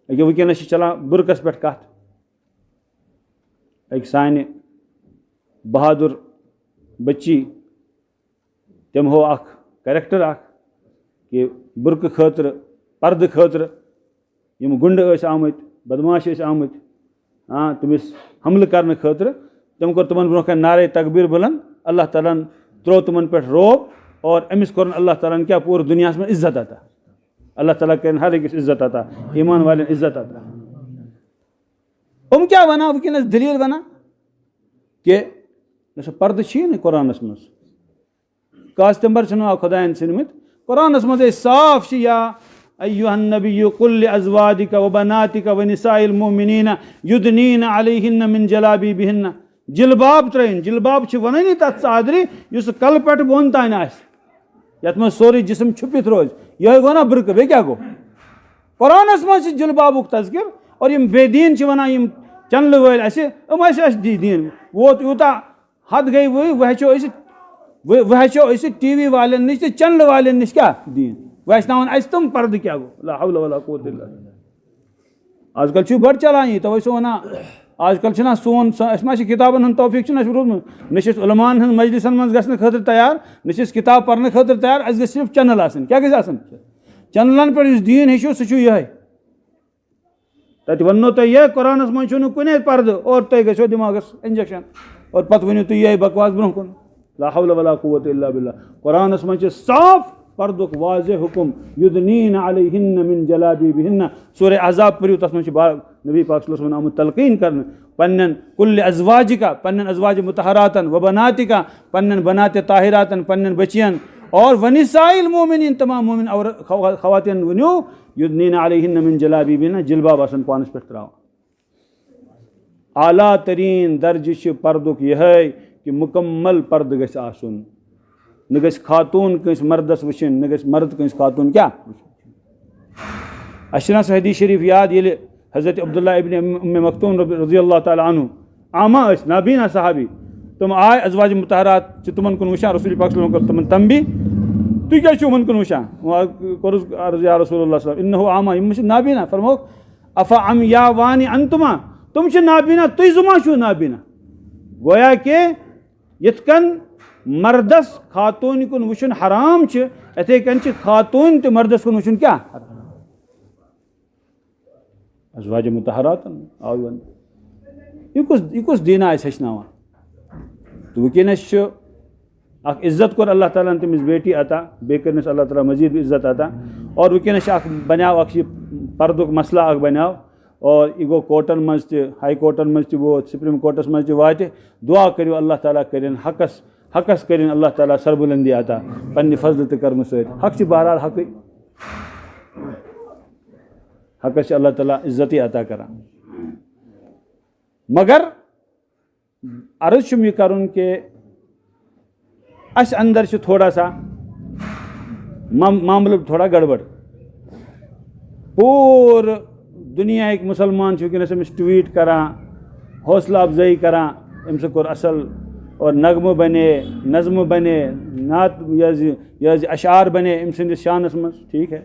अके वनस चलान बुरकस पे कत एक सानि बहादुर बच्ची तम हो करेक्टर कि बुरक खतर पर्द खतर यम गुंड आमत बदमाश आमत हाँ तमिस हमल करने खतर तम कोर तमन ब्रोह नारे तकबीर बुलंद अल्लाह ताला त्रो तमन पे रोब और अमिस कोर अल्लाह ताला क्या पूरे दुनिया में इज्जत अता अल्लाह ताला कर हर एक इज्जत अता ईमान वाले इज्जत अता क्या वना वनस दलील वना कि पर्द कुरानस मज कास्तंबर खुदायन सनमित कुरानस मज साफ या अय्युहन नबिय्यु कुल लिअज़वाजिका व बनातिका व निसाइल मुमिनीना युदनीन अलैहिन्न मिन जलाबिबिहिन्न जिलबाब त्रैन जिलबाब वन तथ चादरी युस कल पे बोन तान यत मज सोरी जिस्म छुपित रोज यह गो ना बुरक बे क्या गो कुरानस मज जिलबाबुक तज़किर और यम बेदीन वन चनल वल दीन वो यूता हद गई वह टीवी वालन नश तो चनल वालन नश क्या दीन वह तुम पर्द क्या गो ला हौला वला कुव्वता इल्ला बिल्लाह आजकल बड़ चलान यह तवे वन आजकल सोन मा किताबन हूँ तौफीक रोदमुत नश उलमान हन मजलिसन मज गन खतर तैयार नश किताब पढ़ने खतर तैयार अस सिर्फ चैनल क्या चैनलन पे दीन हेचो सह यह तत वनो तुम यह कुरानस मज कुने पर्द और तुम गो दिमागस इंजेक्शन और पत वनो तुम यह बकवास ब्रोह कुन ला हौला वला कुव्वता इल्ला बिल्लाह कुरानस मज साफ पर्दुक वाज़े हुकुम युदनीन अलैहिन्न मिन जलाबिबिहिन्न सूरह अहज़ाब पढ़ियो तस मज नबी पाक सल्लल्लाहु अलैहि वसल्लम आमुत तलकीन करने पन्नन कुल अज़वाजिका पन्नन अज़वाज मुतहरातन व बनातिका पन्नन बनात ताहिरातन पन्नन बचियन और वनिसाइल मोमिनीन तमाम मोमिन और खवातीन वनो युदनीन अलैहिन्न मिन जलाबिबिहिन्न जिलबाब आसन पानस पे त्राव आला तरीन दर्ज पर्दुक यह कि मुकम्मल पर्द गछ आसुन न गछ खातून कंस मर्दस वुचिन न गछ मर्द कंस खातून क्या अशना हदीस शरीफ याद ये हज़रत अब्दुल्लाह इब्न उम्मे मक्तूम रज़ियल्लाहु ताला अन्हु आमा नाबीना सहाबी तुम आय अज़वाज मुतहरात तुमन कुन वुचान रसूल पाक सल्लल्लाहु अलैहि वसल्लम तंबी तुम क्या उमन कुन वुचान कोरुस अर्ज़ या रसूलुल्लाह सल्लल्लाहु इन्नहु आमा यम नाबीना फरमो अफा अम या वानी अंतुमा तुम नाबीना तुम जुमा नाबीना गोया के यथकन मर्दस खातून कुन वुचन हराम इथे कन खातून तो मर्दस कुन वुचन क्या अज़वाज मुतहरातन आव वन यह कुछ दीन हेचनावान तो वनस इज्जत कोर अल्लाह ताला तमिस बेटी अता बे करनस अल्लाह ताला मजीद इज्जत अता और वनस बनाव पर्दुक मसला बनाव और यह गो कोर्टन मज हाई कोर्टन मज वो सुप्रीम कोर्टस मज वात दुआ करो अल्लाह ताला करें हकस करें अल्लाह ताला सरबुलंदी अता पन्ने फजल तो कर्म सत हक बहरहाल हकस अल्लाह ताला इज्जत अता कर मगर अर्ज यह करुन के अस अंदर थोड़ा सा मामल थोड़ा गड़बड़ पूर दुनिया एक मुसलमान वनस ट्वीट करान हौसला अफजाई करान अम्स कोर असल और नगम बने नज़म बने नात यह अशार बने अम सस शानस मज ठीक है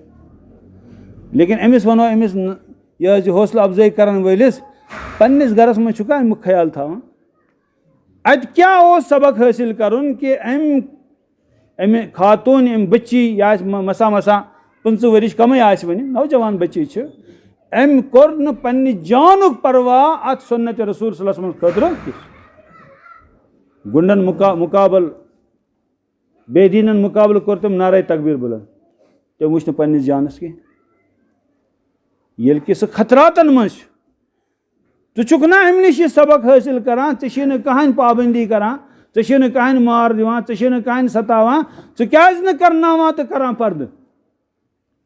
लेकिन अमिस वनो अमिस यह हौसला अफजाई करान वलिस पन्निस गरस मज अमुक ख्याल थवान अत क्या सबक हासिल करुन कि अम खातून अम बच्ची या मसा मसा 15 वरिश कम वन नौजवान बच्ची अम कोर न पन्ने जानुक परवाह अत सुन्नत रसूल सल्लल्लाहु अलैहि वसल्लम खतर गुंडन मुकाबल बेदीनन मुकाबल कोर तम नारे तकबीर बुलंद तम वुच पन्निस जानस कह ये कि सह खतरातन मज तुक ना अम नश सबक हासिल करान ऐ कहान पाबंदी करान ऐ कहान मार दिवान ऐ कहान सतावान क्या करना तो करान पर्द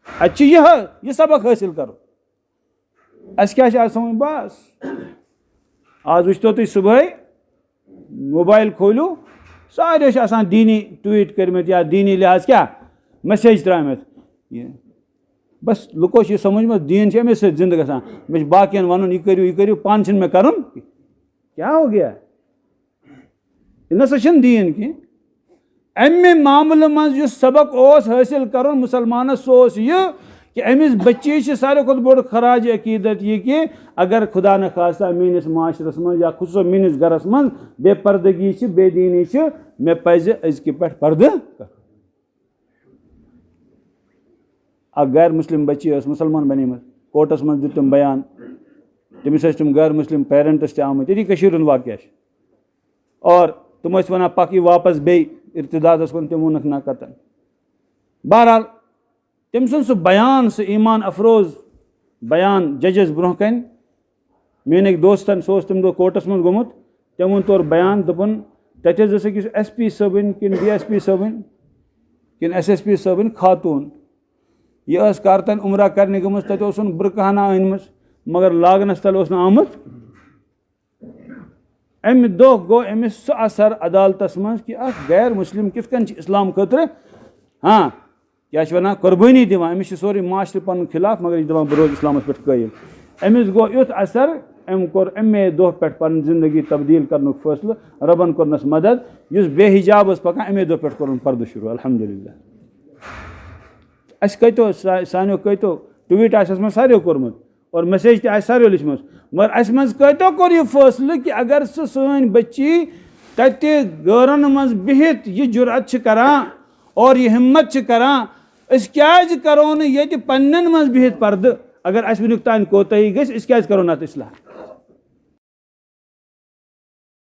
अच्छ यह सबक हासिल करो अस क्या बस आज वुचतो तुम सुबह मोबाइल खोलू सारे दीनी ट्वीट करमत या दीनी लिहाज क्या मैसेज त्रामत बस लुको यह समझ में दीन अमे जिंद गसान मे बाकियन वन यह करो पान मे कर क्या हो गया यह नसा दीन की अमे मामल मज सबक हासिल कर मुसलमानस सो यह कि अमिस बच्चे सारे खुद बोड़ खराज अकीदत यह कि अगर खुदा न खास्ता मीनिस माशरस मज या खुद मीनिस गरस मज बेपर्दगी बेदीनी मे पज अजक पे पर्द अख गैर मुस्लिम बच्ची मुसलमान बने कोर्टस मज दुत तम बयान तमिस तम गैर मुस्लिम पेरेंट्स ते आम ये वाक़ और तुम वन पक वापस बे इर्तिदादस कुन तम वोनक ना कतन बहरहाल तम सह बयान सह ईमान अफरोज बयान जजस ब्रोह कन मेन एक दोस्तन सह तम दो कोर्टस मज गोमुत तम वोन तौर बयान दोपन तत SP सबन कि DSP सबन कि SSP सबन खातून यह कारतन उमरा करने गम तत बुरकहना अनम मगर लागनस तल आमुत अमि दो गो अमिस सह असर अदालतस मज कि गैर मुस्लिम कितन इस्लाम खतर हाँ क्या वन कुर्बानी दिवान अमिस सोरे माशर पन खिलाफ मगर यह बह रोज इस्लामस पे कायल अमिस गो युथ असर अम कोर अमे दो पे पन जिंदगी तब्दील करने फैसलो रबन कोरनस मदद युस बेहिजाब पकान अमे दो पे कोर पर्द शुरू अल्हम्दुलिल्लाह अस कतो सानो कतो ट्वीट आसम सारो कोरमुत और मैसेज ते सारो लिखमत मगर अस मज कतो कोर यह फैसलो कि अगर सन बच्ची तत गरन मज बिहित यह जुरअत करान और यह हिम्मत करान क्या करो ये पन्न मज बिहित पर्द अगर अस वुनिक तान कोताही गस क्या करो नत इस्लाह